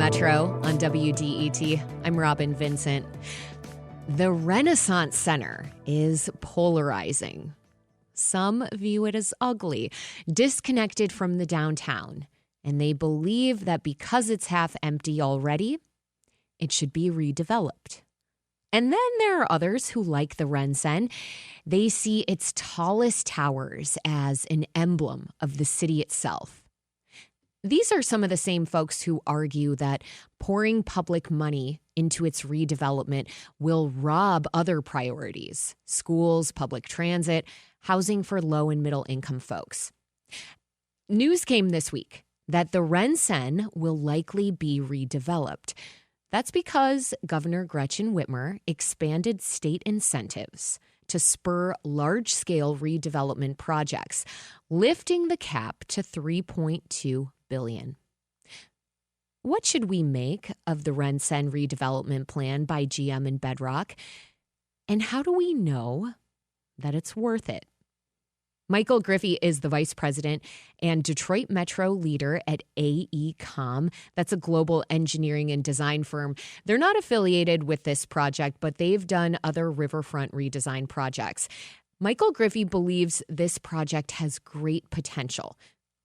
Metro on WDET. I'm Robyn Vincent. The Renaissance Center is polarizing. Some view it as ugly, disconnected from the downtown, and they believe that because it's half empty already, it should be redeveloped. And then there are others who like the RenCen. They see its tallest towers as an emblem of the city itself. These are some of the same folks who argue that pouring public money into its redevelopment will rob other priorities: schools, public transit, housing for low and middle income folks. News came this week that the RenCen will likely be redeveloped. That's because Governor Gretchen Whitmer expanded state incentives to spur large-scale redevelopment projects, lifting the cap to $3.2 billion. What should we make of the RenCen redevelopment plan by GM and Bedrock? And how do we know that it's worth it? Michael Griffie is the vice president and Detroit Metro leader at AECOM. That's a global engineering and design firm. They're not affiliated with this project, but they've done other riverfront redesign projects. Michael Griffie believes this project has great potential.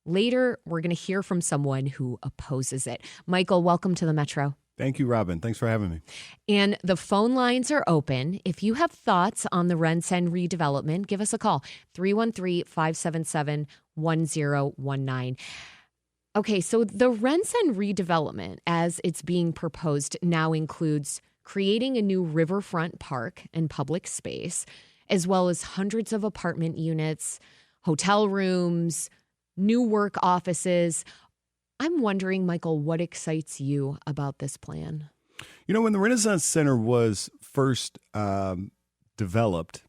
Later, we're going to hear from someone who opposes it. Michael, welcome to the Metro. Thank you, Robyn. Thanks for having me. And the phone lines are open. If you have thoughts on the RenCen redevelopment, give us a call, 313-577-1019. Okay, so the RenCen redevelopment, as it's being proposed, now includes creating a new riverfront park and public space, as well as hundreds of apartment units, hotel rooms, new work offices. I'm wondering, Michael, what excites you about this plan? You know, when the Renaissance Center was first developed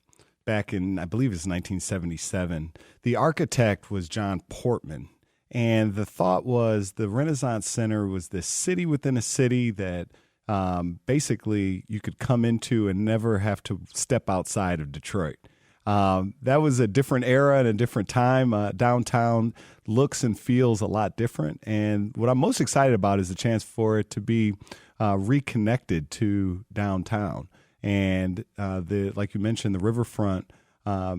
back in, I believe it's 1977, the architect was John Portman. And the thought was the Renaissance Center was this city within a city that basically you could come into and never have to step outside of Detroit. That was a different era and a different time. Downtown looks and feels a lot different. And what I'm most excited about is the chance for it to be reconnected to downtown. And like you mentioned, the riverfront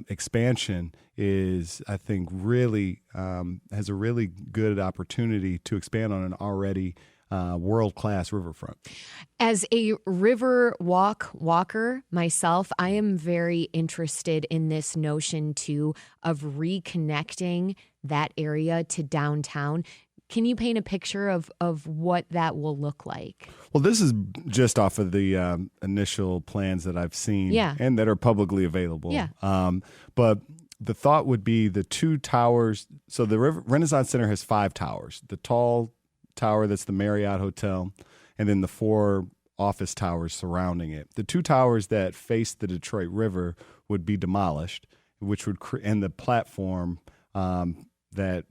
expansion is, I think, really has a really good opportunity to expand on an already world-class riverfront. As a river walker myself, I am very interested in this notion, too, of reconnecting that area to downtown. Can you paint a picture of what that will look like? Well, this is just off of the initial plans that I've seen and that are publicly available. Yeah. But the thought would be the two towers. So the Renaissance Center has 5 towers. The tall tower that's the Marriott Hotel, and then the 4 office towers surrounding it. The 2 towers that face the Detroit River would be demolished, which would and the platform that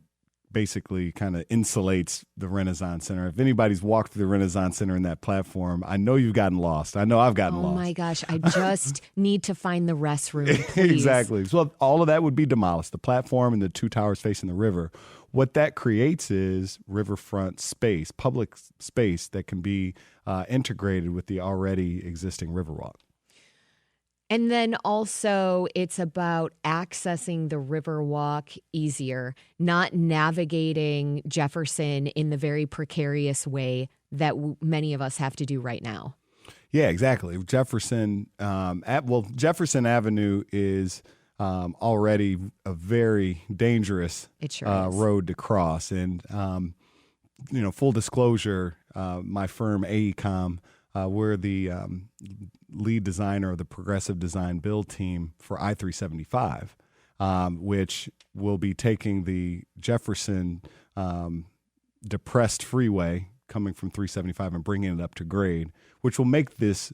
basically kind of insulates the Renaissance Center. If anybody's walked through the Renaissance Center in that platform, I know you've gotten lost. I know I've gotten lost. Oh my gosh, I just need to find the restroom, please. Exactly. So all of that would be demolished, the platform and the 2 towers facing the river. What that creates is riverfront space, public space that can be integrated with the already existing Riverwalk. And then also it's about accessing the Riverwalk easier, not navigating Jefferson in the very precarious way that many of us have to do right now. Yeah, exactly. Jefferson Avenue is already a very dangerous road to cross. And, full disclosure, my firm, AECOM, we're the lead designer of the progressive design build team for I-375, which will be taking the Jefferson depressed freeway coming from 375 and bringing it up to grade, which will make this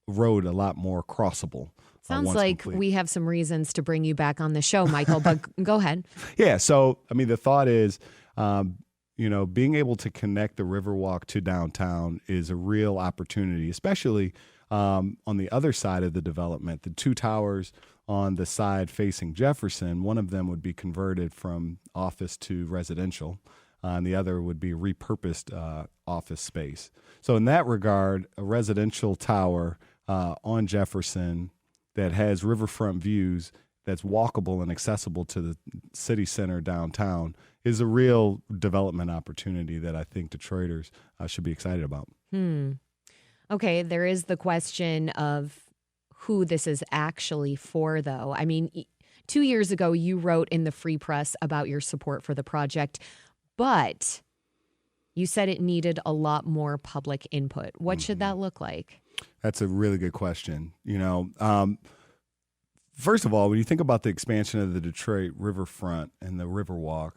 road a lot more crossing. Sounds like we have some reasons to bring you back on the show, Michael, but go ahead. Yeah. So, the thought is, being able to connect the Riverwalk to downtown is a real opportunity, especially on the other side of the development. The 2 towers on the side facing Jefferson, one of them would be converted from office to residential. and the other would be repurposed office space. So in that regard, a residential tower on Jefferson that has riverfront views, that's walkable and accessible to the city center downtown, is a real development opportunity that I think Detroiters should be excited about. Okay, there is the question of who this is actually for, though. I mean, 2 years ago, you wrote in the Free Press about your support for the project, but you said it needed a lot more public input. What should that look like? That's a really good question. First of all, when you think about the expansion of the Detroit riverfront and the Riverwalk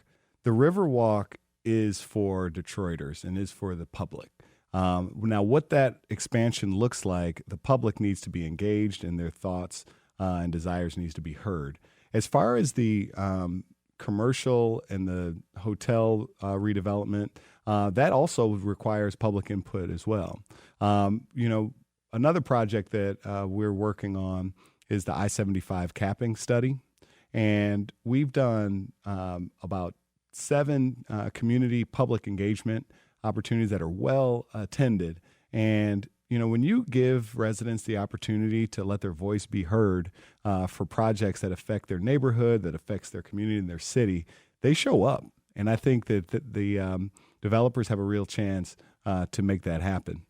is for Detroiters and is for the public. Now, what that expansion looks like, the public needs to be engaged and their thoughts and desires needs to be heard. As far as the commercial and the hotel redevelopment, that also requires public input as well. Another project that we're working on is the I-75 capping study. And we've done about 7 community public engagement opportunities that are well attended. And, when you give residents the opportunity to let their voice be heard for projects that affect their neighborhood, that affects their community and their city, they show up. And I think that the developers have a real chance to make that happen.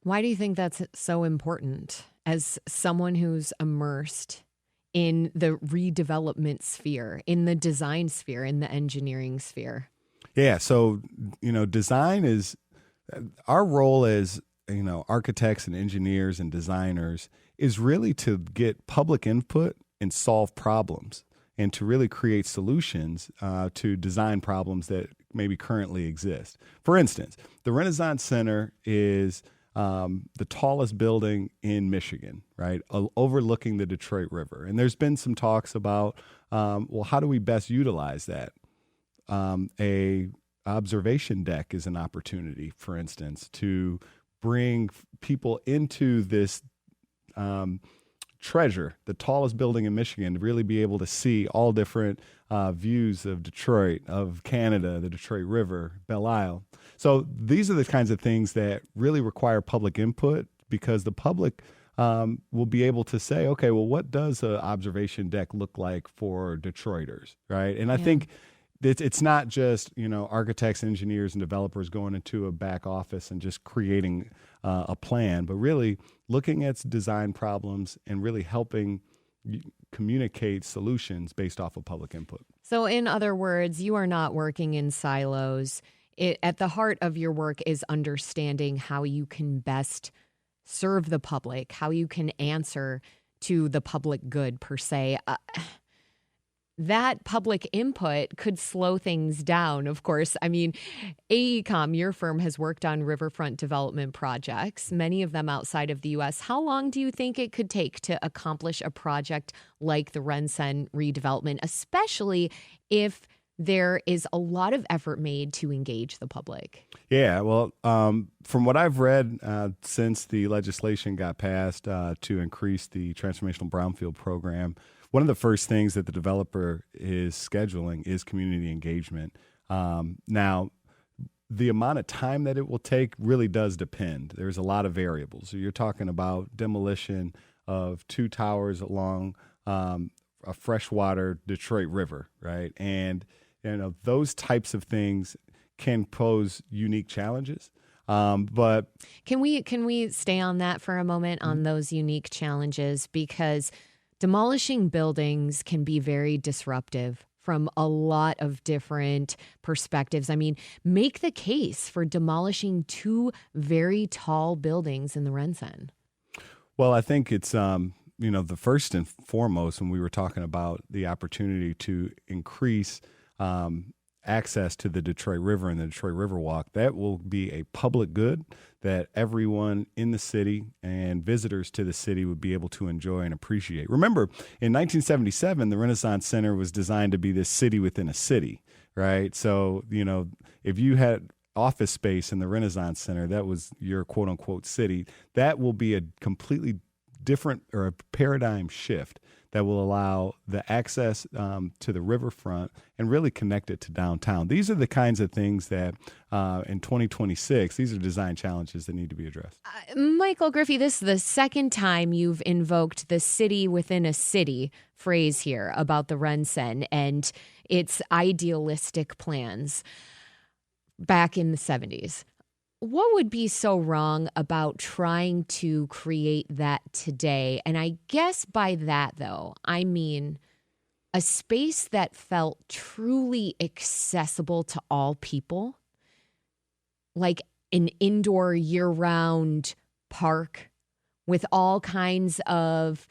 Why do you think that's so important? As someone who's immersed in the redevelopment sphere, in the design sphere, in the engineering sphere? Yeah, so, design is our role as, architects and engineers and designers is really to get public input and solve problems and to really create solutions to design problems that maybe currently exist. For instance, the Renaissance Center is the tallest building in Michigan, right, overlooking the Detroit River. And there's been some talks about, how do we best utilize that? A observation deck is an opportunity, for instance, to bring people into this treasure, the tallest building in Michigan, to really be able to see all different views of Detroit, of Canada, the Detroit River, Belle Isle. So these are the kinds of things that really require public input, because the public will be able to say, okay, well, what does an observation deck look like for Detroiters, right? And I think it's not just, architects, engineers, and developers going into a back office and just creating a plan, but really looking at design problems and really helping communicate solutions based off of public input. So in other words, you are not working in silos. At the heart of your work is understanding how you can best serve the public, how you can answer to the public good, per se. That public input could slow things down, of course. I mean, AECOM, your firm, has worked on riverfront development projects, many of them outside of the U.S. How long do you think it could take to accomplish a project like the RenCen redevelopment, especially if there is a lot of effort made to engage the public? Yeah, well, from what I've read since the legislation got passed to increase the transformational brownfield program, one of the first things that the developer is scheduling is community engagement. Now, the amount of time that it will take really does depend. There's a lot of variables. So you're talking about demolition of 2 towers along a freshwater Detroit River, right? And those types of things can pose unique challenges. But can we stay on that for a moment, on those unique challenges? Because demolishing buildings can be very disruptive from a lot of different perspectives. I mean, make the case for demolishing 2 very tall buildings in the RenCen. Well, I think it's, the first and foremost, when we were talking about the opportunity to increase access to the Detroit River and the Detroit Riverwalk, that will be a public good that everyone in the city and visitors to the city would be able to enjoy and appreciate. Remember, in 1977, the Renaissance Center was designed to be this city within a city, right? So, if you had office space in the Renaissance Center, that was your quote unquote city. That will be a completely different or a paradigm shift that will allow the access to the riverfront and really connect it to downtown. These are the kinds of things that in 2026, these are design challenges that need to be addressed. Michael Griffie, this is the second time you've invoked the city within a city phrase here about the RenCen and its idealistic plans back in the 70s. What would be so wrong about trying to create that today? And I guess by that, though, I mean a space that felt truly accessible to all people, like an indoor year-round park with all kinds of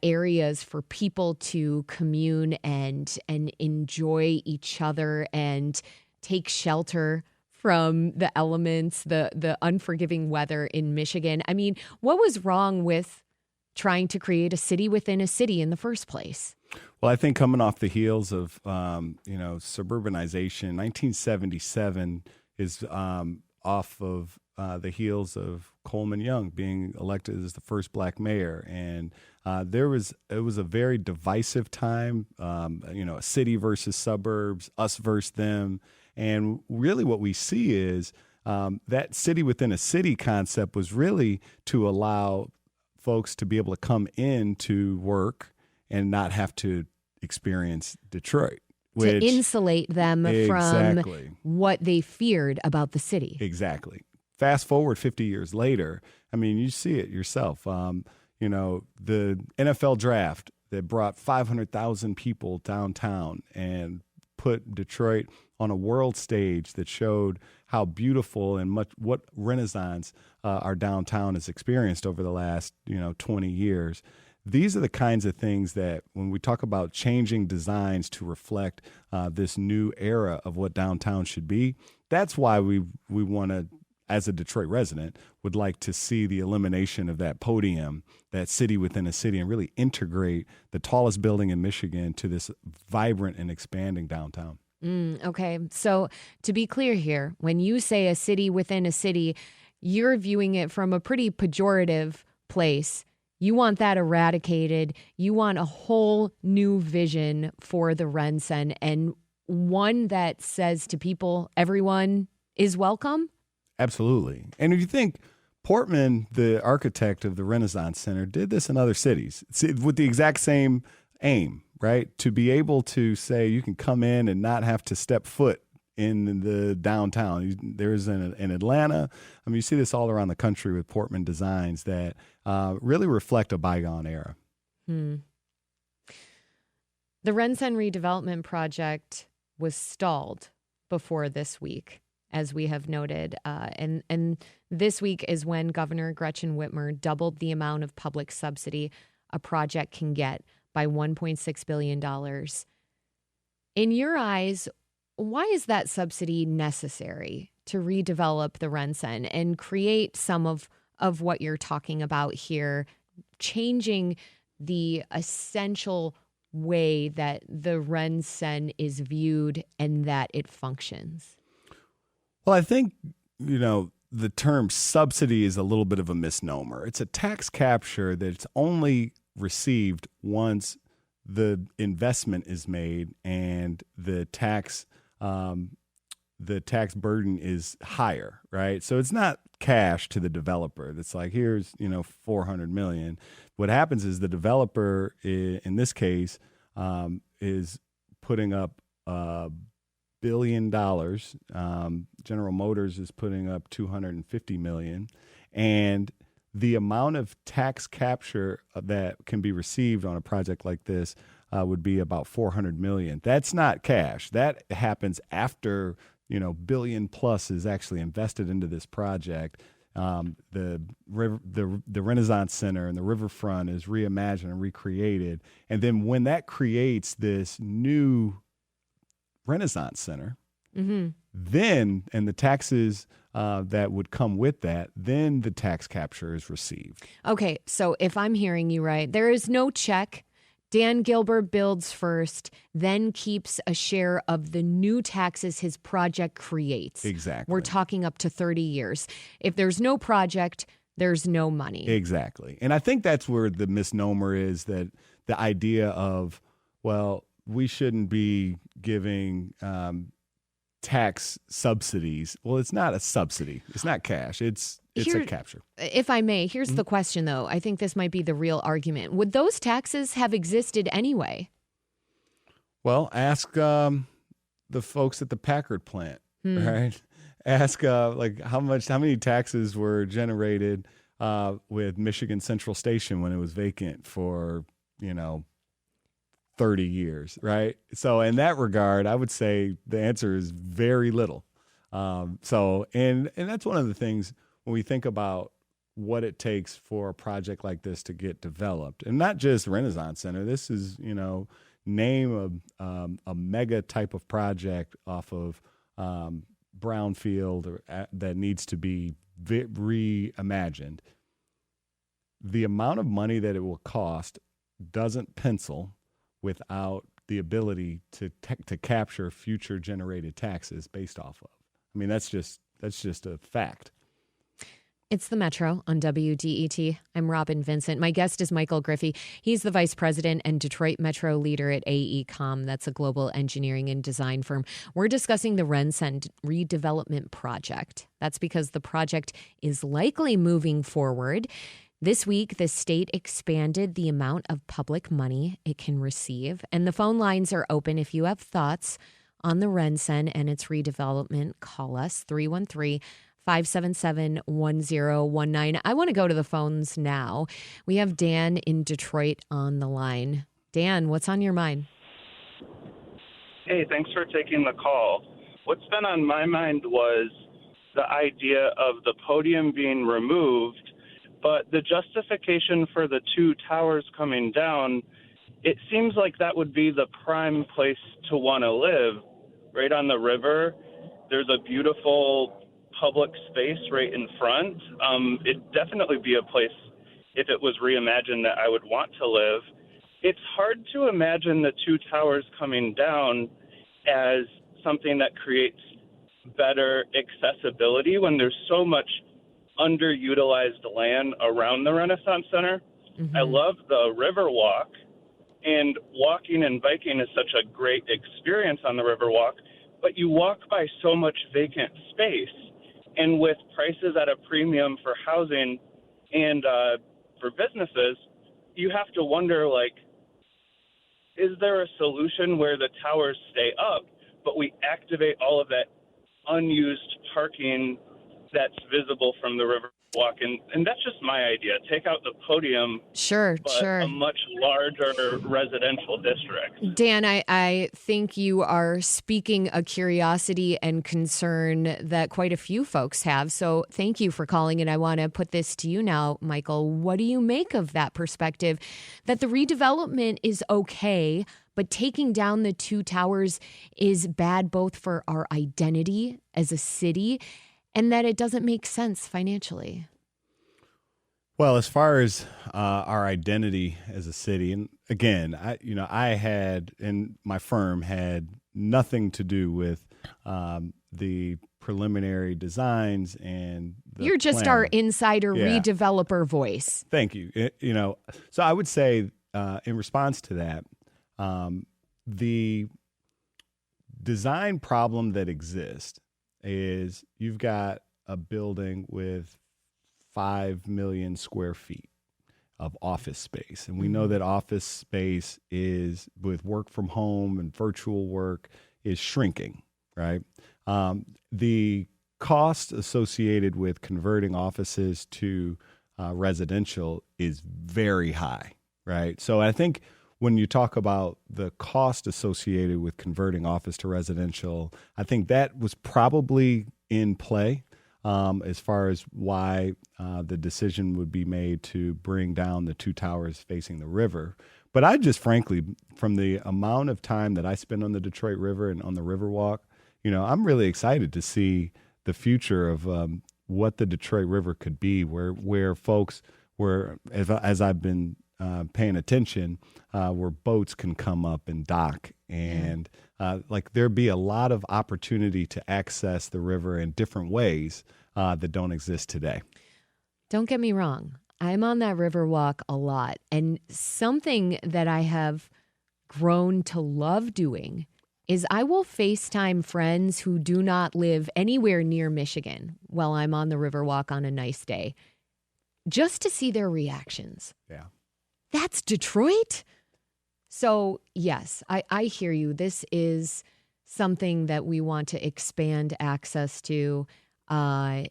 areas for people to commune and enjoy each other and take shelter from the elements, the unforgiving weather in Michigan. I mean, what was wrong with trying to create a city within a city in the first place? Well, I think coming off the heels of, suburbanization, 1977 is off of the heels of Coleman Young being elected as the first black mayor. And it was a very divisive time, a city versus suburbs, us versus them. And really what we see is that city within a city concept was really to allow folks to be able to come in to work and not have to experience Detroit. To insulate them from what they feared about the city. Exactly. Fast forward 50 years later, I mean, you see it yourself. The NFL draft that brought 500,000 people downtown and put Detroit on a world stage that showed how beautiful and what Renaissance our downtown has experienced over the last 20 years. These are the kinds of things that when we talk about changing designs to reflect this new era of what downtown should be, that's why we want to, as a Detroit resident, would like to see the elimination of that podium, that city within a city, and really integrate the tallest building in Michigan to this vibrant and expanding downtown. Okay. So to be clear here, when you say a city within a city, you're viewing it from a pretty pejorative place. You want that eradicated. You want a whole new vision for the RenCen, and one that says to people, everyone is welcome? Absolutely. And if you think Portman, the architect of the Renaissance Center, did this in other cities with the exact same aim, right? To be able to say you can come in and not have to step foot in the downtown. There's in Atlanta. I mean, you see this all around the country with Portman designs that really reflect a bygone era. The RenCen redevelopment project was stalled before this week, as we have noted. And this week is when Governor Gretchen Whitmer doubled the amount of public subsidy a project can get by $1.6 billion. In your eyes, why is that subsidy necessary to redevelop the RenCen and create some of what you're talking about here, changing the essential way that the RenCen is viewed and that it functions? Well, I think, the term subsidy is a little bit of a misnomer. It's a tax capture that's only received once the investment is made and the tax burden is higher, right? So it's not cash to the developer. That's like, here's, $400 million. What happens is the developer, in this case, is putting up $1 billion. General Motors is putting up $250 million. And the amount of tax capture that can be received on a project like this would be about $400 million. That's not cash. That happens after, billion plus is actually invested into this project. The Renaissance Center and the riverfront is reimagined and recreated. And then when that creates this new Renaissance Center, then, and the taxes that would come with that, then the tax capture is received. Okay, so if I'm hearing you right, there is no check. Dan Gilbert builds first, then keeps a share of the new taxes his project creates. Exactly. We're talking up to 30 years. If there's no project, there's no money. Exactly. And I think that's where the misnomer is, that the idea of, well, we shouldn't be giving tax subsidies. Well, it's not a subsidy. It's not cash. It's a capture. If I may, here's the question, though. I think this might be the real argument. Would those taxes have existed anyway? Well, ask the folks at the Packard plant, right? Ask how many taxes were generated with Michigan Central Station when it was vacant for 30 years, right? So in that regard, I would say the answer is very little. And that's one of the things when we think about what it takes for a project like this to get developed, and not just Renaissance Center. This is, name a mega type of project off of brownfield that needs to be reimagined. The amount of money that it will cost doesn't pencil without the ability to capture future generated taxes based off of. I mean, that's just a fact. It's the Metro on WDET. I'm Robyn Vincent. My guest is Michael Griffie. He's the vice president and Detroit Metro leader at AECOM. That's a global engineering and design firm. We're discussing the RenCen redevelopment project. That's because the project is likely moving forward. This week, the state expanded the amount of public money it can receive, and the phone lines are open. If you have thoughts on the RenCen and its redevelopment, call us 313-577-1019. I want to go to the phones now. We have Dan in Detroit on the line. Dan, what's on your mind? Hey, thanks for taking the call. What's been on my mind was the idea of the podium being removed, but the justification for the two towers coming down, it seems like that would be the prime place to want to live, right on the river. There's a beautiful public space right in front. It'd definitely be a place, if it was reimagined, that I would want to live. It's hard to imagine the two towers coming down as something that creates better accessibility when there's so much underutilized land around the Renaissance Center. Mm-hmm. I love the river walk, and walking and biking is such a great experience on the river walk, but you walk by so much vacant space. And with prices at a premium for housing and for businesses, you have to wonder, is there a solution where the towers stay up, but we activate all of that unused parking that's visible from the river walk? And that's just my idea. Take out the podium. Sure. A much larger residential district. Dan, I think you are speaking a curiosity and concern that quite a few folks have. So thank you for calling. And I want to put this to you now, Michael. What do you make of that perspective that the redevelopment is okay, but taking down the two towers is bad both for our identity as a city and that it doesn't make sense financially? Well, as far as our identity as a city, and again, I had, and my firm had nothing to do with the preliminary designs and the You're just planning. Our insider redeveloper voice. Thank you. So I would say in response to that, the design problem that exists is you've got a building with 5 million square feet of office space. And we know that office space is, with work from home and virtual work, is shrinking, right? The cost associated with converting offices to residential is very high, right? So I think when you talk about the cost associated with converting office to residential, I think that was probably in play as far as why the decision would be made to bring down the two towers facing the river. But I just frankly, from the amount of time that I spend on the Detroit River and on the Riverwalk, I'm really excited to see the future of what the Detroit River could be, where folks, as I've been paying attention, where boats can come up and dock, and there'd be a lot of opportunity to access the river in different ways that don't exist today. Don't get me wrong. I'm on that river walk a lot. And something that I have grown to love doing is I will FaceTime friends who do not live anywhere near Michigan while I'm on the river walk on a nice day, just to see their reactions. Yeah. That's Detroit? So, yes, I hear you. This is something that we want to expand access to. And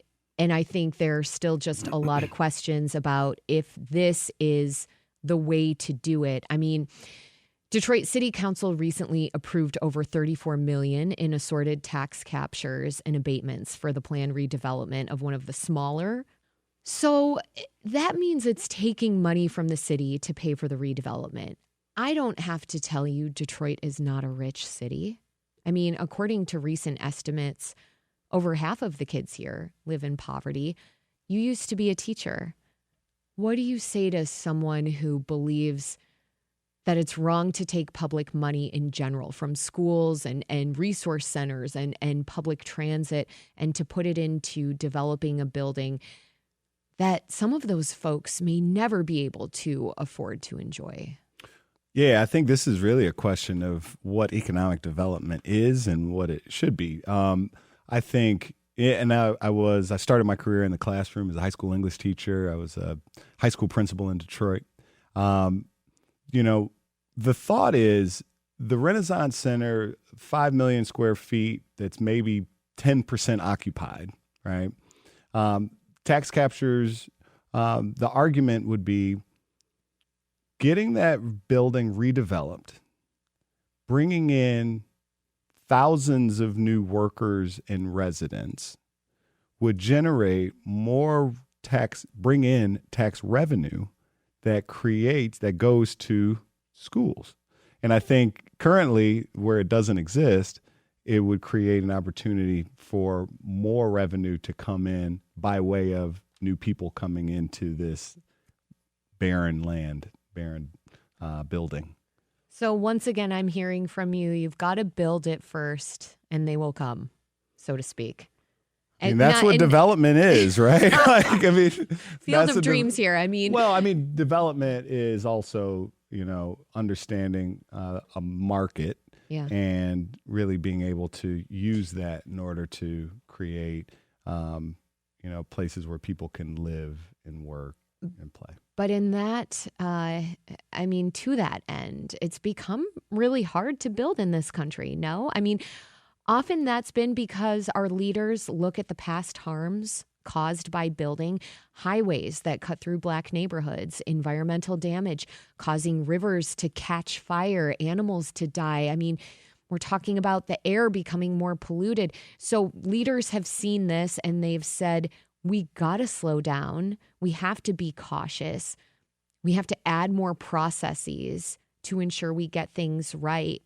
I think there are still just a lot of questions about if this is the way to do it. I mean, Detroit City Council recently approved over $34 million in assorted tax captures and abatements for the planned redevelopment of one of the smaller. So that means it's taking money from the city to pay for the redevelopment. I don't have to tell you Detroit is not a rich city. I mean, according to recent estimates, over half of the kids here live in poverty. You used to be a teacher. What do you say to someone who believes that it's wrong to take public money in general from schools and resource centers and public transit and to put it into developing a building that some of those folks may never be able to afford to enjoy? Yeah, I think this is really a question of what economic development is and what it should be. I think, and I started my career in the classroom as a high school English teacher. I was a high school principal in Detroit. The thought is the Renaissance Center, 5 million square feet, that's maybe 10% occupied, right? Tax captures, the argument would be getting that building redeveloped, bringing in thousands of new workers and residents would generate more bring in tax revenue that goes to schools. And I think currently where it doesn't exist, it would create an opportunity for more revenue to come in by way of new people coming into this barren building. So once again, I'm hearing from you, you've got to build it first and they will come, so to speak. And that's what development is, right? Field of dreams here. Development is also, understanding a market and really being able to use that in order to create, places where people can live and work and play. But in that, to that end, it's become really hard to build in this country, no? I mean, often that's been because our leaders look at the past harms caused by building highways that cut through Black neighborhoods, environmental damage, causing rivers to catch fire, animals to die. I mean, we're talking about the air becoming more polluted. So leaders have seen this and they've said, we got to slow down. We have to be cautious. We have to add more processes to ensure we get things right.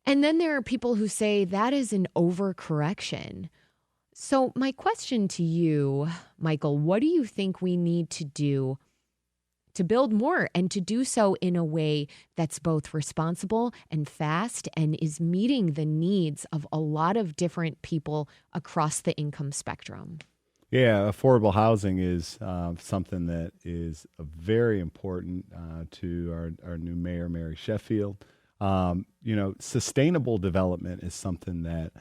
And then there are people who say that is an overcorrection. So my question to you, Michael, what do you think we need to do to build more and to do so in a way that's both responsible and fast and is meeting the needs of a lot of different people across the income spectrum? Yeah, affordable housing is something that is very important to our new mayor, Mary Sheffield. Sustainable development is something that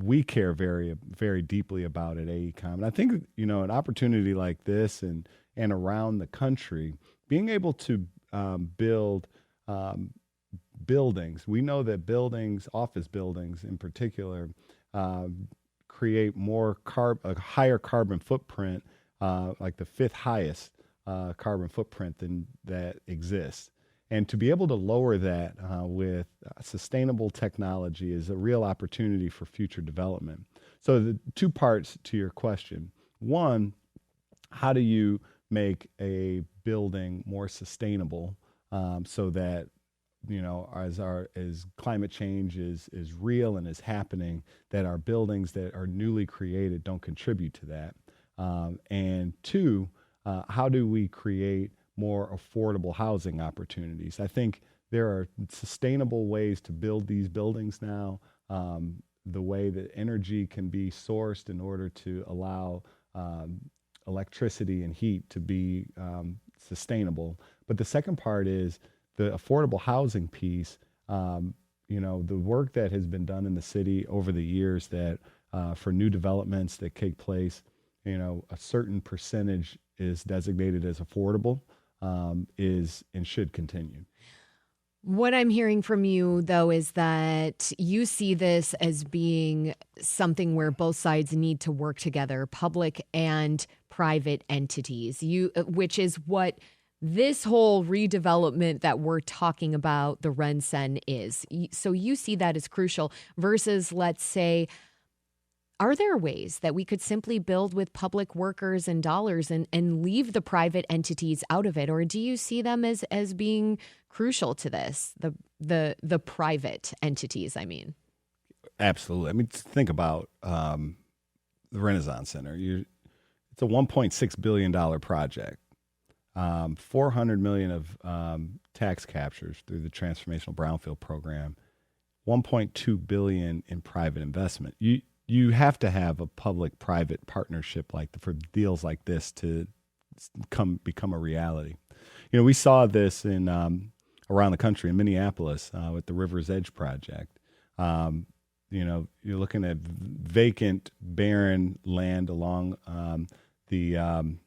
we care very, very deeply about at AECOM. And I think, an opportunity like this and around the country, being able to build buildings. We know that buildings, office buildings in particular, create a higher carbon footprint, like the fifth highest carbon footprint than that exists. And to be able to lower that with sustainable technology is a real opportunity for future development. So the two parts to your question. One, how do you make a building more sustainable so that, as climate change is real and is happening, that our buildings that are newly created don't contribute to that. And two, how do we create more affordable housing opportunities? I think there are sustainable ways to build these buildings now. The way that energy can be sourced in order to allow electricity and heat to be sustainable. But the second part is the affordable housing piece. The work that has been done in the city over the years that for new developments that take place, a certain percentage is designated as affordable, is and should continue. What I'm hearing from you, though, is that you see this as being something where both sides need to work together, public and private entities, which is what this whole redevelopment that we're talking about, the RenCen, is. So you see that as crucial versus, let's say, are there ways that we could simply build with public workers and dollars and leave the private entities out of it? Or do you see them as being crucial to this, the private entities, I mean? Absolutely. I mean, think about the Renaissance Center. It's a $1.6 billion project. $400 million of tax captures through the Transformational Brownfield Program, $1.2 billion in private investment. You have to have a public-private partnership for deals like this to become a reality. We saw this in around the country in Minneapolis with the River's Edge project. You're looking at vacant, barren land along the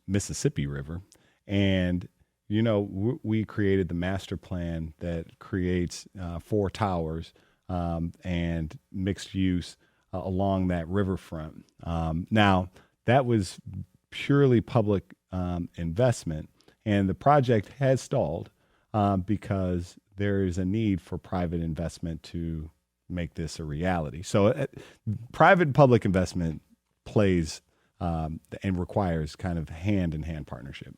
Mississippi River. And, we created the master plan that creates 4 towers and mixed use along that riverfront. Now, that was purely public investment, and the project has stalled because there is a need for private investment to make this a reality. So private and public investment plays and requires kind of hand-in-hand partnership.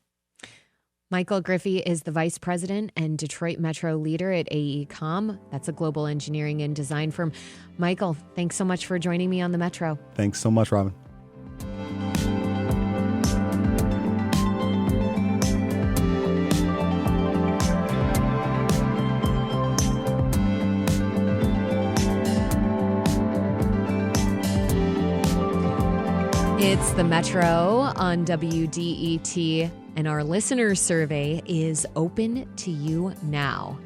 Michael Griffie is the vice president and Detroit Metro leader at AECOM. That's a global engineering and design firm. Michael, thanks so much for joining me on the Metro. Thanks so much, Robyn. It's the Metro on WDET, and our listener survey is open to you now.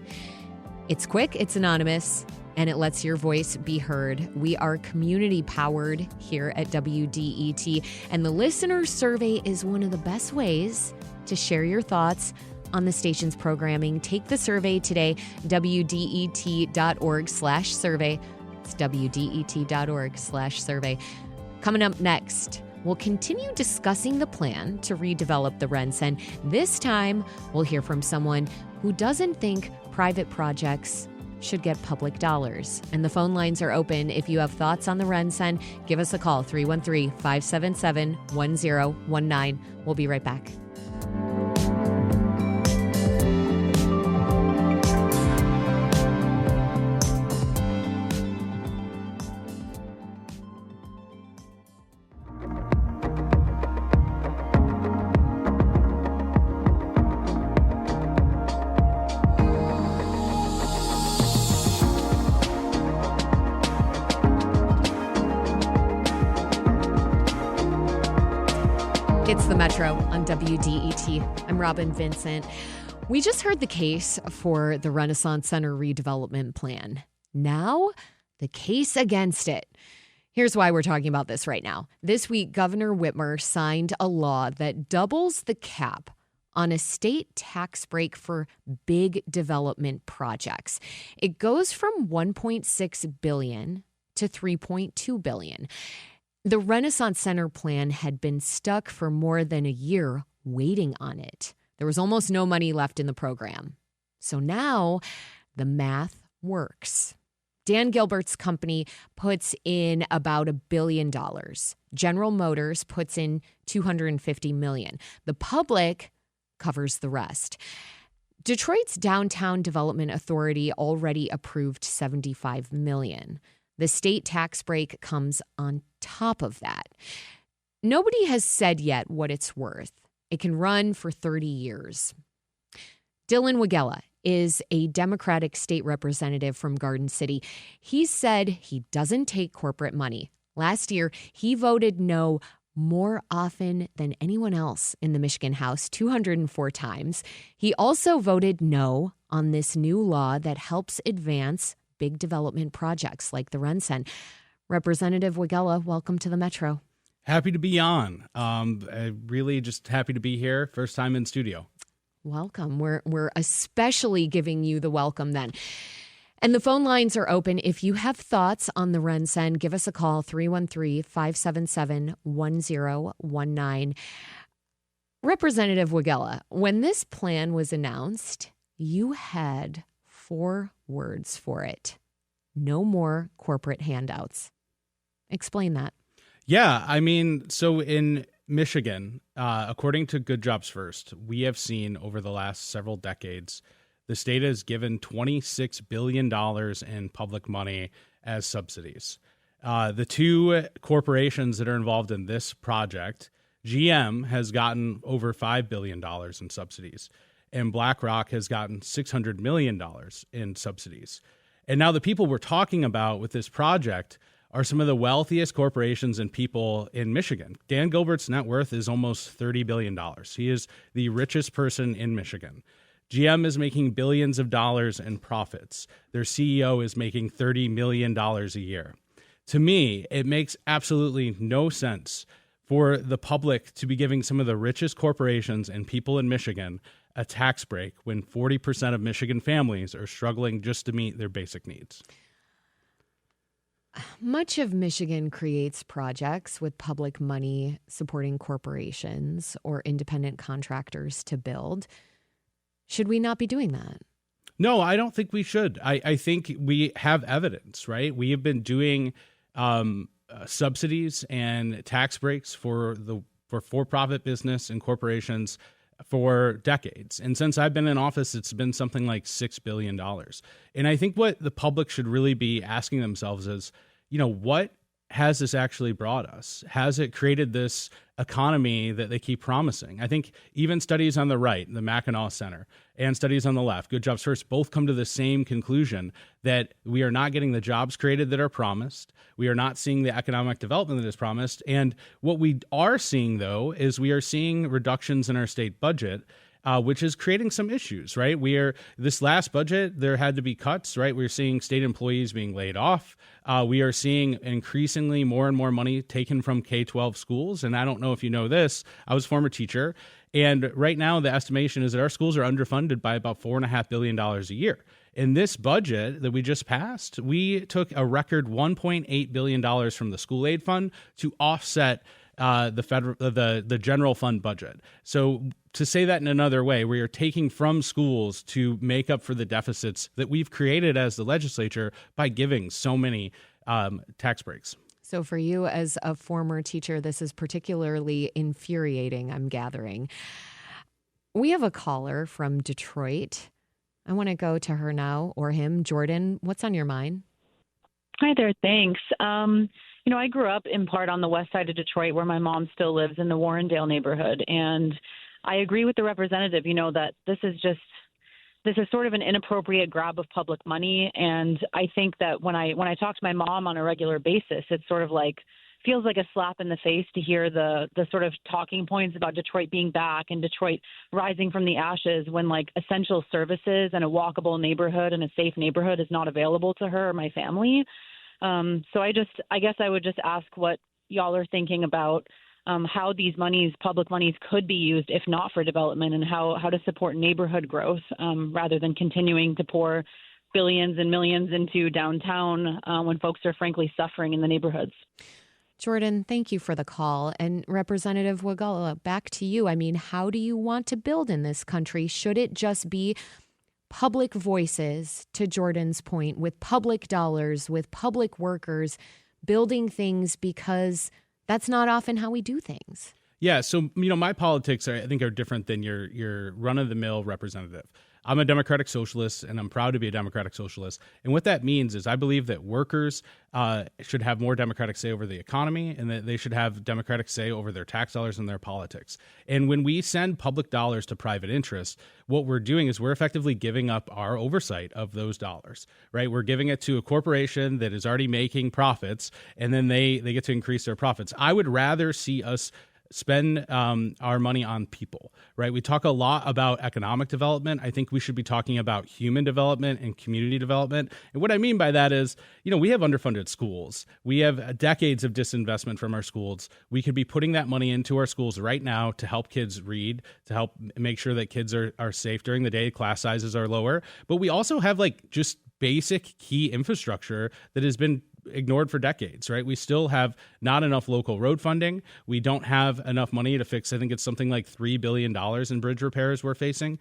It's quick, it's anonymous, and it lets your voice be heard. We are community-powered here at WDET, and the listener survey is one of the best ways to share your thoughts on the station's programming. Take the survey today, WDET.org/survey. It's WDET.org/survey. Coming up next, we'll continue discussing the plan to redevelop the RenCen. This time, we'll hear from someone who doesn't think private projects should get public dollars. And the phone lines are open. If you have thoughts on the RenCen, give us a call, 313-577-1019. We'll be right back. It's the Metro on WDET. I'm Robyn Vincent. We just heard the case for the Renaissance Center redevelopment plan. Now, the case against it. Here's why we're talking about this right now. This week, Governor Whitmer signed a law that doubles the cap on a state tax break for big development projects. It goes from $1.6 billion to $3.2 billion. The Renaissance Center plan had been stuck for more than a year waiting on it. There was almost no money left in the program. So now the math works. Dan Gilbert's company puts in about $1 billion. General Motors puts in $250 million. The public covers the rest. Detroit's Downtown Development Authority already approved $75 million. The state tax break comes on top of that. Nobody has said yet what it's worth. It can run for 30 years. Dylan Wegela is a Democratic state representative from Garden City. He said he doesn't take corporate money. Last year, he voted no more often than anyone else in the Michigan House, 204 times. He also voted no on this new law that helps advance big development projects like the RenCen. Representative Wegela, welcome to the Metro. Happy to be on. Really just happy to be here. First time in studio. Welcome. We're especially giving you the welcome then. And the phone lines are open. If you have thoughts on the RenCen, give us a call, 313-577-1019. Representative Wegela, when this plan was announced, you had 4 words for it. No more corporate handouts. Explain that. Yeah, I mean, so in Michigan, according to Good Jobs First, we have seen over the last several decades, the state has given $26 billion in public money as subsidies. The 2 corporations that are involved in this project, GM has gotten over $5 billion in subsidies, and BlackRock has gotten $600 million in subsidies. And now the people we're talking about with this project are some of the wealthiest corporations and people in Michigan. Dan Gilbert's net worth is almost $30 billion. He is the richest person in Michigan. GM is making billions of dollars in profits. Their CEO is making $30 million a year. To me, it makes absolutely no sense for the public to be giving some of the richest corporations and people in Michigan a tax break when 40% of Michigan families are struggling just to meet their basic needs. Much of Michigan creates projects with public money supporting corporations or independent contractors to build. Should we not be doing that? No, I don't think we should. I think we have evidence, right? We have been doing subsidies and tax breaks for for-profit business and corporations for decades. And since I've been in office, it's been something like $6 billion. And I think what the public should really be asking themselves is, what has this actually brought us? Has it created this economy that they keep promising? I think even studies on the right, the Mackinac Center, and studies on the left, Good Jobs First, both come to the same conclusion that we are not getting the jobs created that are promised. We are not seeing the economic development that is promised. And what we are seeing, though, is we are seeing reductions in our state budget, which is creating some issues, right? This last budget, there had to be cuts, right? We're seeing state employees being laid off. We are seeing increasingly more and more money taken from K-12 schools. And I don't know if you know this, I was a former teacher. And right now, the estimation is that our schools are underfunded by about $4.5 billion a year. In this budget that we just passed, we took a record $1.8 billion from the school aid fund to offset the general fund budget. So to say that in another way, we are taking from schools to make up for the deficits that we've created as the legislature by giving so many tax breaks. So for you as a former teacher, this is particularly infuriating, I'm gathering. We have a caller from Detroit. I want to go to her now, or him. Jordan, what's on your mind? Hi there, thanks. I grew up in part on the west side of Detroit where my mom still lives in the Warrendale neighborhood. And I agree with the representative, that this is sort of an inappropriate grab of public money. And I think that when I talk to my mom on a regular basis, it's sort of feels like a slap in the face to hear the sort of talking points about Detroit being back and Detroit rising from the ashes when essential services and a walkable neighborhood and a safe neighborhood is not available to her or my family. So I guess I would just ask what y'all are thinking about how these public monies could be used if not for development, and how to support neighborhood growth rather than continuing to pour billions and millions into downtown when folks are frankly suffering in the neighborhoods. Jordan, thank you for the call. And Representative Wegela, back to you. I mean, how do you want to build in this country? Should it just be public voices, to Jordan's point, with public dollars, with public workers building things, because that's not often how we do things? Yeah, so my politics I think are different than your run-of-the-mill representative. I'm a democratic socialist, and I'm proud to be a democratic socialist. And what that means is I believe that workers should have more democratic say over the economy, and that they should have democratic say over their tax dollars and their politics. And when we send public dollars to private interests, what we're doing is we're effectively giving up our oversight of those dollars, right? We're giving it to a corporation that is already making profits, and then they get to increase their profits. I would rather see us spend our money on people, right? We talk a lot about economic development. I think we should be talking about human development and community development. And what I mean by that is, we have underfunded schools. We have decades of disinvestment from our schools. We could be putting that money into our schools right now to help kids read, to help make sure that kids are safe during the day, class sizes are lower. But we also have just basic key infrastructure that has been ignored for decades, right? We still have not enough local road funding. We don't have enough money to fix, I think it's something like $3 billion in bridge repairs we're facing.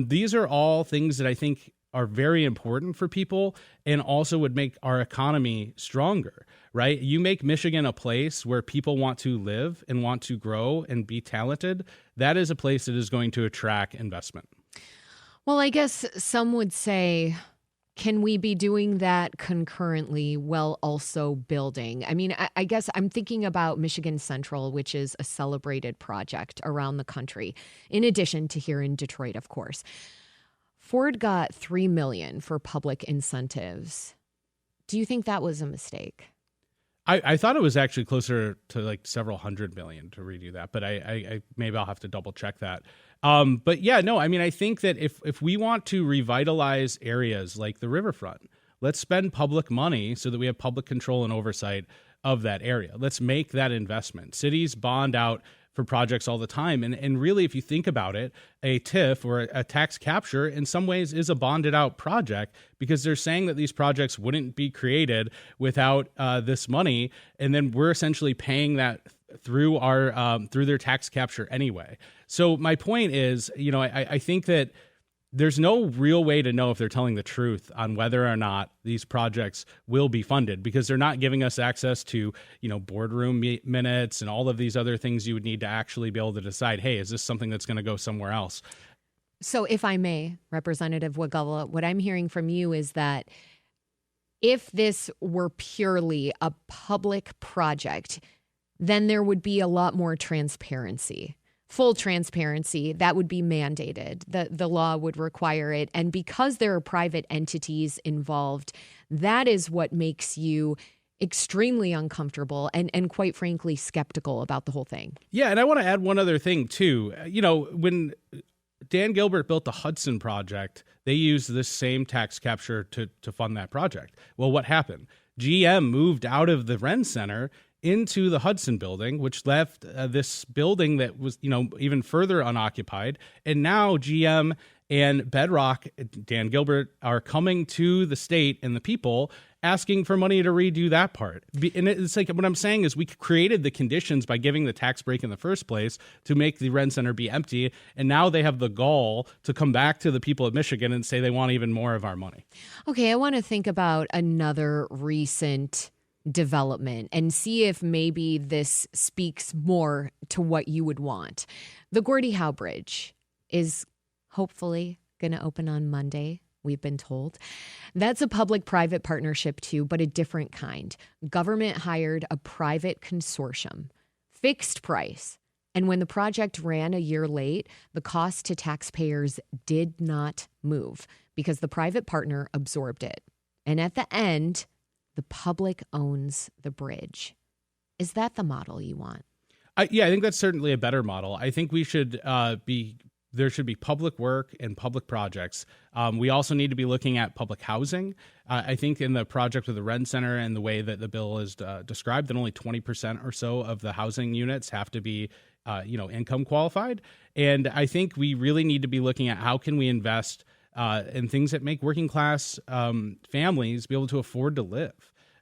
These are all things that I think are very important for people and also would make our economy stronger, right? You make Michigan a place where people want to live and want to grow and be talented. That is a place that is going to attract investment. Well, I guess some would say, can we be doing that concurrently while also building? I mean, I guess I'm thinking about Michigan Central, which is a celebrated project around the country, in addition to here in Detroit, of course. Ford got $3 million for public incentives. Do you think that was a mistake? I thought it was actually closer to several $100 million to redo that, but I maybe I'll have to double check that. But yeah, no, I mean, I think that if we want to revitalize areas like the riverfront, let's spend public money so that we have public control and oversight of that area. Let's make that investment. Cities bond out for projects all the time. And really, if you think about it, a TIF or a tax capture in some ways is a bonded out project because they're saying that these projects wouldn't be created without this money. And then we're essentially paying that through through their tax capture anyway. So my point is, I think that there's no real way to know if they're telling the truth on whether or not these projects will be funded because they're not giving us access to, boardroom minutes and all of these other things you would need to actually be able to decide, hey, is this something that's going to go somewhere else? So if I may, Representative Wegela, what I'm hearing from you is that if this were purely a public project, then there would be a lot more transparency. Full transparency, that would be mandated. The law would require it. And because there are private entities involved, that is what makes you extremely uncomfortable and quite frankly, skeptical about the whole thing. Yeah, and I want to add one other thing, too. When Dan Gilbert built the Hudson project, they used this same tax capture to fund that project. Well, what happened? GM moved out of the RenCen into the Hudson building, which left this building that was, even further unoccupied. And now GM and Bedrock, Dan Gilbert, are coming to the state and the people asking for money to redo that part. And it's what I'm saying is we created the conditions by giving the tax break in the first place to make the RenCen be empty. And now they have the gall to come back to the people of Michigan and say they want even more of our money. Okay, I want to think about another recent development and see if maybe this speaks more to what you would want. The Gordie Howe Bridge is hopefully going to open on Monday, we've been told. That's a public-private partnership too, but a different kind. Government hired a private consortium, fixed price. And when the project ran a year late, the cost to taxpayers did not move because the private partner absorbed it. And at the end, the public owns the bridge. Is that the model you want? I think that's certainly a better model. I think we should there should be public work and public projects. We also need to be looking at public housing. I think in the project with the RenCen and the way that the bill is described, that only 20% or so of the housing units have to be income qualified. And I think we really need to be looking at how can we invest and things that make working class families be able to afford to live.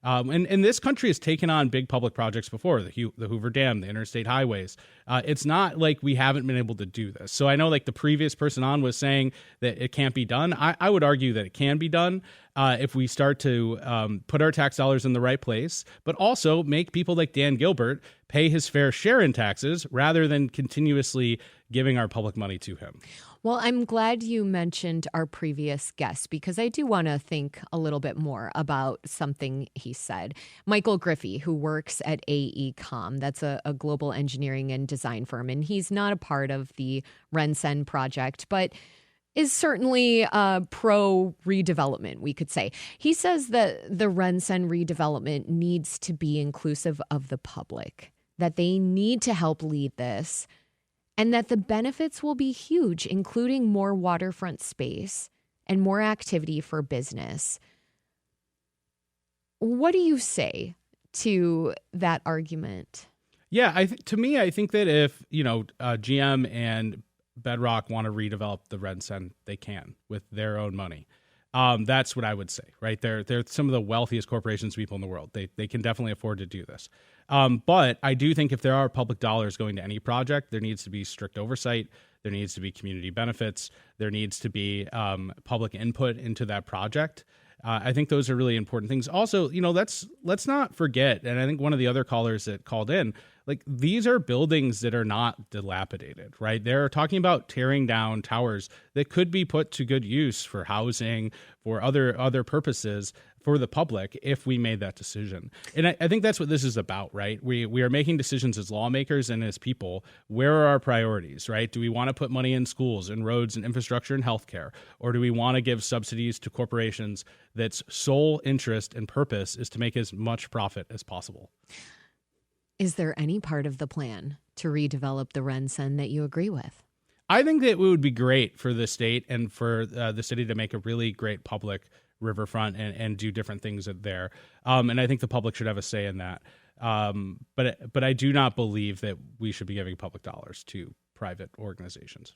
And this country has taken on big public projects before, the Hoover Dam, the interstate highways. It's not like we haven't been able to do this. So I know the previous person on was saying that it can't be done. I would argue that it can be done. if we start to put our tax dollars in the right place, but also make people like Dan Gilbert pay his fair share in taxes rather than continuously giving our public money to him. Well, I'm glad you mentioned our previous guest because I do want to think a little bit more about something he said. Michael Griffie, who works at AECOM, that's a global engineering and design firm, and he's not a part of the RenCen project, but is certainly pro redevelopment, we could say. He says that the RenCen redevelopment needs to be inclusive of the public, that they need to help lead this, and that the benefits will be huge, including more waterfront space and more activity for business. What do you say to that argument? Yeah, to me, I think that if, GM and Bedrock want to redevelop the RenCen, they can with their own money. That's what I would say, right? They're some of the wealthiest corporations people in the world. They can definitely afford to do this. But I do think if there are public dollars going to any project, there needs to be strict oversight. There needs to be community benefits. There needs to be public input into that project. I think those are really important things. Also, let's not forget, and I think one of the other callers that called in, like these are buildings that are not dilapidated, right? They're talking about tearing down towers that could be put to good use for housing, for other purposes for the public if we made that decision. And I think that's what this is about, right? We are making decisions as lawmakers and as people. Where are our priorities, right? Do we want to put money in schools and roads and infrastructure and healthcare? Or do we want to give subsidies to corporations that's sole interest and purpose is to make as much profit as possible? Is there any part of the plan to redevelop the RenCen that you agree with? I think that it would be great for the state and for the city to make a really great public riverfront and do different things there. And I think the public should have a say in that. But I do not believe that we should be giving public dollars to private organizations.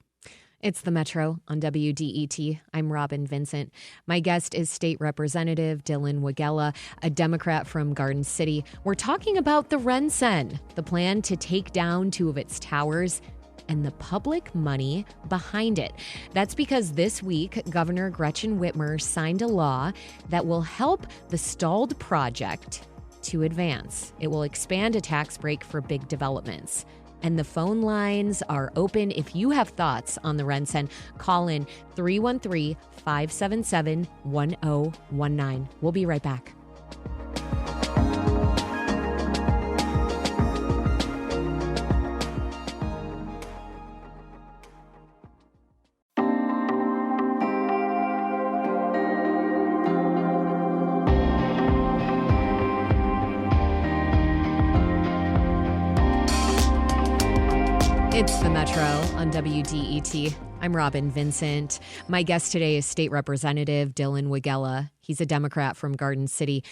It's the Metro on WDET. I'm Robyn Vincent. My guest is State Representative Dylan Wegela, a Democrat from Garden City. We're talking about the RenCen, the plan to take down 2 of its towers, and the public money behind it. That's because this week, Governor Gretchen Whitmer signed a law that will help the stalled project to advance. It will expand a tax break for big developments. And the phone lines are open. If you have thoughts on the RenCen, call in 313-577-1019. We'll be right back. It's the Metro on WDET. I'm Robyn Vincent. My guest today is State Representative Dylan Wegela. He's a Democrat from Garden City.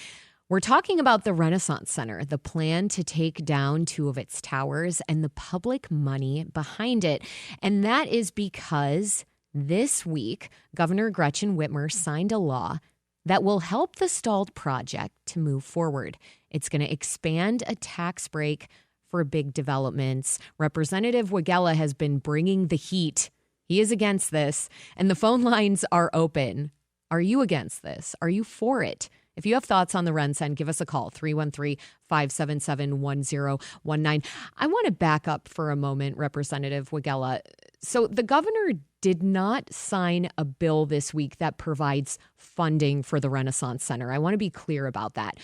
We're talking about the Renaissance Center, the plan to take down 2 of its towers and the public money behind it. And that is because this week, Governor Gretchen Whitmer signed a law that will help the stalled project to move forward. It's going to expand a tax break for big developments. Representative Wegela has been bringing the heat. He is against this, and the phone lines are open. Are you against this? Are you for it? If you have thoughts on the RenCen, give us a call, 313-577-1019. I want to back up for a moment, Representative Wegela. So the governor did not sign a bill this week that provides funding for the Renaissance Center. I want to be clear about that.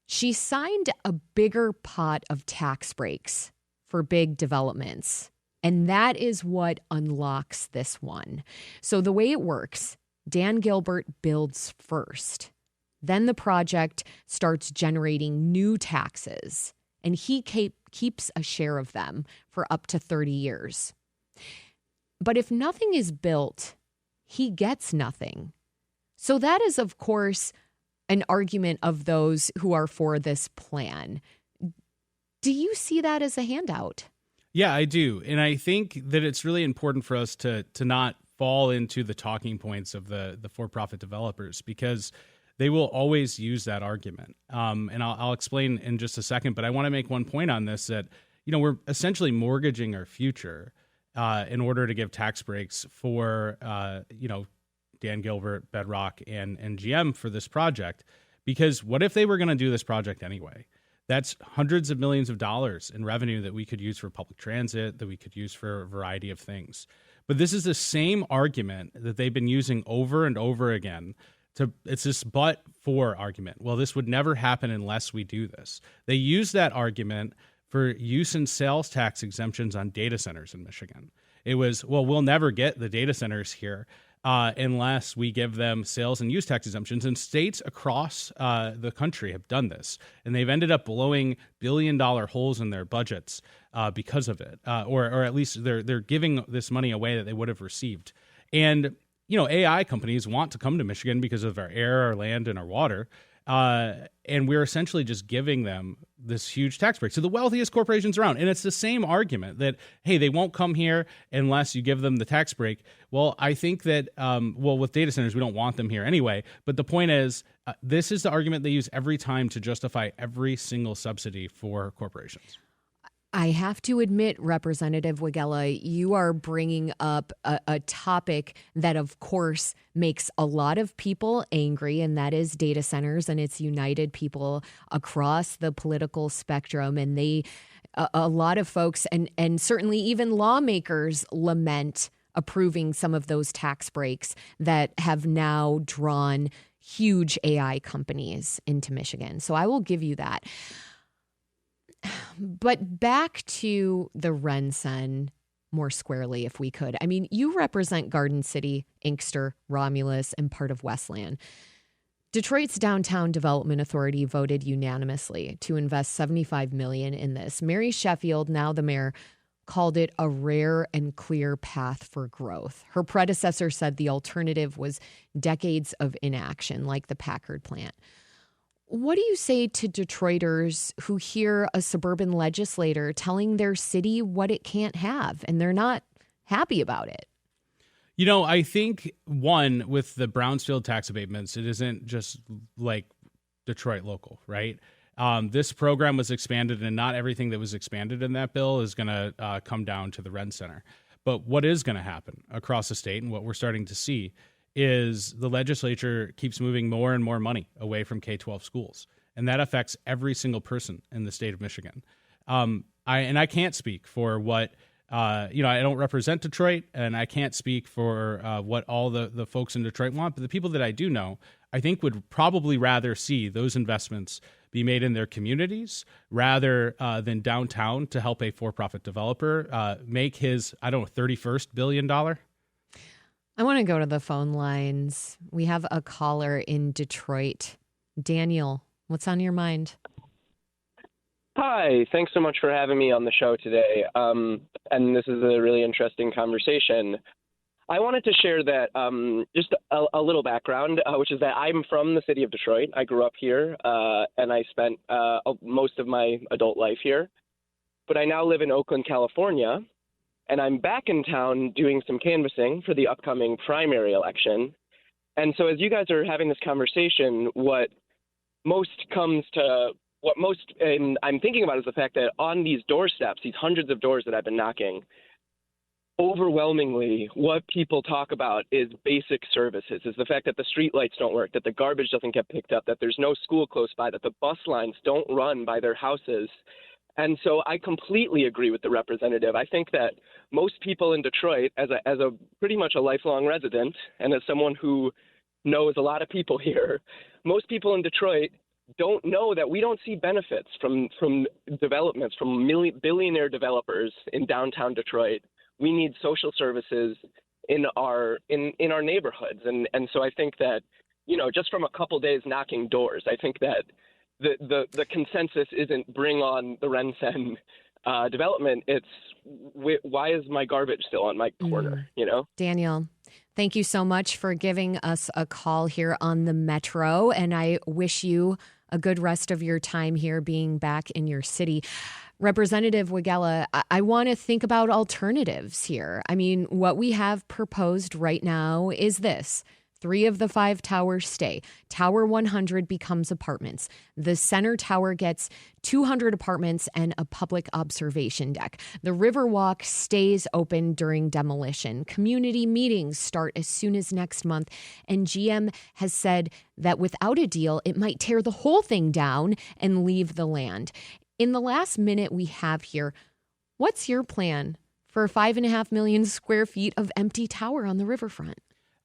She signed a bigger pot of tax breaks for big developments, and that is what unlocks this one. So the way it works, Dan Gilbert builds first. Then the project starts generating new taxes, and he keeps a share of them for up to 30 years. But if nothing is built, he gets nothing. So that is, of course, an argument of those who are for this plan. Do you see that as a handout? Yeah, I do. And I think that it's really important for us to not fall into the talking points of the for-profit developers, because they will always use that argument. And I'll explain in just a second, but I want to make one point on this, that, we're essentially mortgaging our future in order to give tax breaks for, Dan Gilbert, Bedrock, and GM for this project. Because what if they were going to do this project anyway? That's hundreds of millions of dollars in revenue that we could use for public transit, that we could use for a variety of things. But this is the same argument that they've been using over and over again. It's this but for argument. Well, this would never happen unless we do this. They use that argument for use and sales tax exemptions on data centers in Michigan. It was, well, we'll never get the data centers here unless we give them sales and use tax exemptions. And states across the country have done this. And they've ended up blowing billion-dollar holes in their budgets because of it. Or at least they're giving this money away that they would have received. And, AI companies want to come to Michigan because of our air, our land, and our water. And we're essentially just giving them this huge tax break. So the wealthiest corporations around. And it's the same argument that, hey, they won't come here unless you give them the tax break. Well, I think that, with data centers, we don't want them here anyway. But the point is, this is the argument they use every time to justify every single subsidy for corporations. I have to admit, Representative Wegela, you are bringing up a topic that, of course, makes a lot of people angry, and that is data centers, and it's united people across the political spectrum. And a lot of folks, and certainly even lawmakers, lament approving some of those tax breaks that have now drawn huge AI companies into Michigan. So I will give you that. But back to the RenCen more squarely, if we could. I mean, you represent Garden City, Inkster, Romulus, and part of Westland. Detroit's Downtown Development Authority voted unanimously to invest $75 million in this. Mary Sheffield, now the mayor, called it a rare and clear path for growth. Her predecessor said the alternative was decades of inaction, like the Packard plant. What do you say to Detroiters who hear a suburban legislator telling their city what it can't have, and they're not happy about it? I think, one, with the Brownsfield tax abatements, it isn't just like Detroit local, right? This program was expanded, and not everything that was expanded in that bill is going to come down to the RenCen. But what is going to happen across the state, and what we're starting to see, is the legislature keeps moving more and more money away from K-12 schools. And that affects every single person in the state of Michigan. I can't speak for what, I don't represent Detroit, and I can't speak for what all the folks in Detroit want. But the people that I do know, I think would probably rather see those investments be made in their communities rather than downtown to help a for-profit developer make his, $31st billion. I want to go to the phone lines. We have a caller in Detroit. Daniel, what's on your mind? Hi, thanks so much for having me on the show today. And this is a really interesting conversation. I wanted to share that just a little background, which is that I'm from the city of Detroit. I grew up here, and I spent most of my adult life here. But I now live in Oakland, California. And I'm back in town doing some canvassing for the upcoming primary election. And so as you guys are having this conversation, what I'm thinking about is the fact that on these doorsteps, these hundreds of doors that I've been knocking, overwhelmingly what people talk about is basic services, is the fact that the street lights don't work, that the garbage doesn't get picked up, that there's no school close by, that the bus lines don't run by their houses. And so I completely agree with the representative. I think that most people in Detroit, as a pretty much a lifelong resident and as someone who knows a lot of people here, most people in Detroit don't know that we don't see benefits from developments, from billionaire developers in downtown Detroit. We need social services in our neighborhoods. And so I think that, just from a couple days knocking doors, I think that the consensus isn't bring on the RenCen development. It's why is my garbage still on my corner, Daniel, thank you so much for giving us a call here on the Metro. And I wish you a good rest of your time here being back in your city. Representative Wegela, I want to think about alternatives here. I mean, what we have proposed right now is this. 3 of the 5 towers stay. Tower 100 becomes apartments. The center tower gets 200 apartments and a public observation deck. The Riverwalk stays open during demolition. Community meetings start as soon as next month. And GM has said that without a deal, it might tear the whole thing down and leave the land. In the last minute we have here, what's your plan for 5.5 million square feet of empty tower on the riverfront?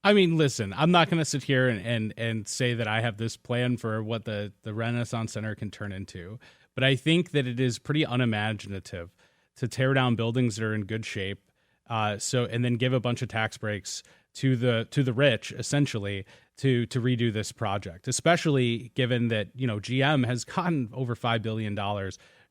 I mean, listen, I'm not going to sit here and say that I have this plan for what the Renaissance Center can turn into. But I think that it is pretty unimaginative to tear down buildings that are in good shape, and then give a bunch of tax breaks to the rich, essentially, to redo this project. Especially given that GM has gotten over $5 billion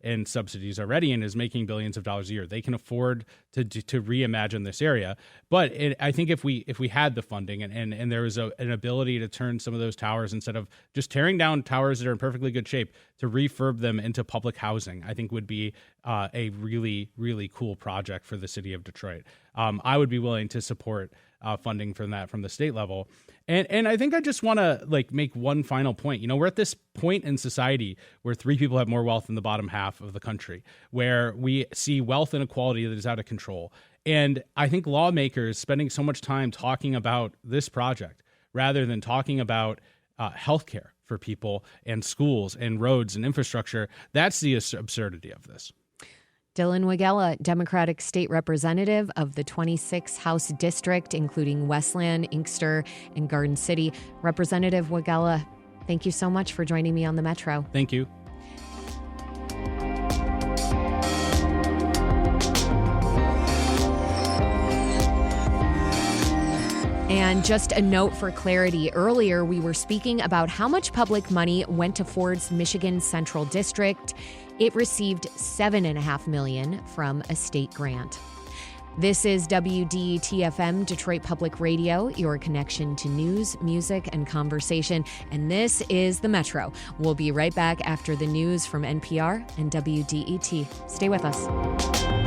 in subsidies already and is making billions of dollars a year. They can afford to reimagine this area. But I think if we had the funding and there was an ability to turn some of those towers, instead of just tearing down towers that are in perfectly good shape, to refurb them into public housing, I think would be a really, really cool project for the city of Detroit. I would be willing to support funding from the state level. And I think I just want to make one final point. We're at this point in society where 3 people have more wealth than the bottom half of the country, where we see wealth inequality that is out of control. And I think lawmakers spending so much time talking about this project rather than talking about healthcare for people and schools and roads and infrastructure, that's the absurdity of this. Dylan Wegela, Democratic State Representative of the 26th House District, including Westland, Inkster, and Garden City. Representative Wegela, thank you so much for joining me on the Metro. Thank you. And just a note for clarity, earlier we were speaking about how much public money went to Ford's Michigan Central District. It received $7.5 million from a state grant. This is WDET-FM, Detroit Public Radio, your connection to news, music, and conversation. And this is The Metro. We'll be right back after the news from NPR and WDET. Stay with us.